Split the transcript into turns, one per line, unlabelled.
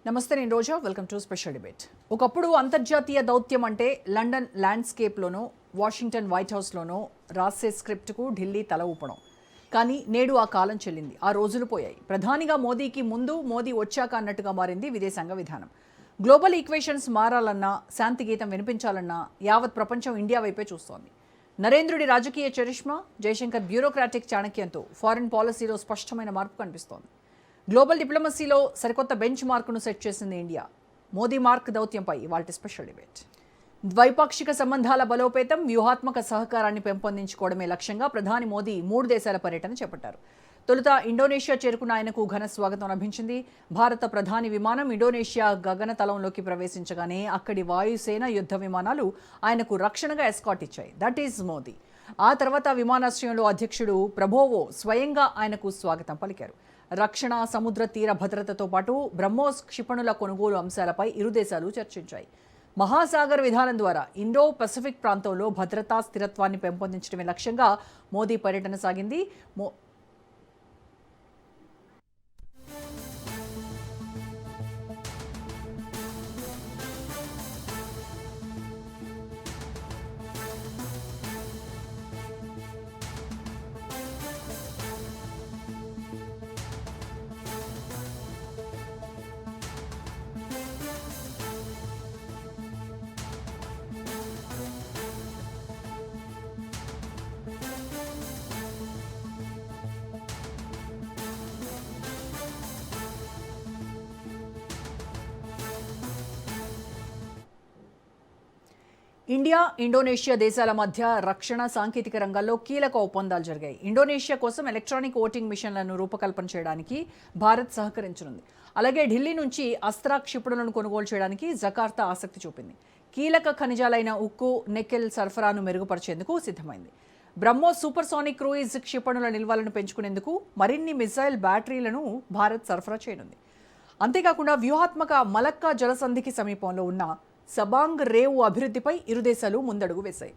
నమస్తే, నేను Roja. Welcome to special debate. ఒకప్పుడు అంతర్జాతీయ దౌత్యం అంటే లండన్ ల్యాండ్స్కేప్లోనో వాషింగ్టన్ వైట్ హౌస్లోనో రాసే స్క్రిప్ట్కు ఢిల్లీ తల ఊపడం. కానీ నేడు ఆ కాలం చెల్లింది, ఆ రోజులు పోయాయి. ప్రధానిగా మోదీకి ముందు, మోదీ వచ్చాక అన్నట్టుగా మారింది విదేశాంగ విధానం. గ్లోబల్ ఈక్వేషన్స్ మారాలన్నా, శాంతి గీతం వినిపించాలన్నా యావత్ ప్రపంచం ఇండియా వైపే చూస్తోంది. నరేంద్రుడి రాజకీయ చరిష్మా, జయశంకర్ బ్యూరోక్రాటిక్ చాణక్యంతో ఫారిన్ పాలసీలో స్పష్టమైన మార్పు కనిపిస్తోంది. గ్లోబల్ డిప్లొమసీలో సరికొత్త బెంచ్ మార్కును సెట్ చేసింది ఇండియా. మోదీ మార్క్ దౌత్యంపై ఇవాల్టి స్పెషల్ డిబేట్. ద్వైపాక్షిక సంబంధాల బలోపేతం, వ్యూహాత్మక సహకారాన్ని పెంపొందించుకోవడమే లక్ష్యంగా ప్రధాని మోదీ 3 దేశాల పర్యటన చేపట్టారు. తొలుత ఇండోనేషియా చేరుకున్న ఆయనకు ఘన స్వాగతం లభించింది. భారత ప్రధాని విమానం ఇండోనేషియా గగనతలంలోకి ప్రవేశించగానే అక్కడి వాయుసేన యుద్ధ విమానాలు ఆయనకు రక్షణగా ఎస్కాట్ ఇచ్చాయి. That is Modi. ఆ తర్వాత విమానాశ్రయంలో అధ్యక్షుడు ప్రబోవో స్వయంగా ఆయనకు స్వాగతం పలికారు. రక్షణ, సముద్ర తీర భద్రతతో పాటు బ్రహ్మోస్ క్షిపణుల కొనుగోలు అంశాలపై ఇరు దేశాలు చర్చించాయి. మహాసాగర్ విధానం ద్వారా ఇండో పసిఫిక్ ప్రాంతంలో భద్రతా స్థిరత్వాన్ని పెంపొందించడమే లక్ష్యంగా మోదీ పర్యటన సాగింది. ఇండియా, ఇండోనేషియా దేశాల మధ్య రక్షణ, సాంకేతిక రంగాల్లో కీలక ఒప్పందాలు జరిగాయి. ఇండోనేషియా కోసం ఎలక్ట్రానిక్ ఓటింగ్ మిషన్లను రూపకల్పన చేయడానికి భారత్ సహకరించనుంది. అలాగే ఢిల్లీ నుంచి అస్త్రా క్షిపణులను కొనుగోలు చేయడానికి జకార్తా ఆసక్తి చూపింది. కీలక ఖనిజాలైన ఉక్కు, నికెల్ సరఫరాను మెరుగుపరిచేందుకు సిద్ధమైంది. బ్రహ్మోస్ సూపర్సోనిక్ క్రూయిజ్ క్షిపణుల నిల్వలను పెంచుకునేందుకు మరిన్ని మిసైల్ బ్యాటరీలను భారత్ సరఫరా చేయనుంది. అంతేకాకుండా వ్యూహాత్మక మలక్కా జలసంధికి సమీపంలో ఉన్న సబాంగ్ రేవు అభివృద్ధిపై ఇరు దేశాలు ముందడుగు వేశాయి.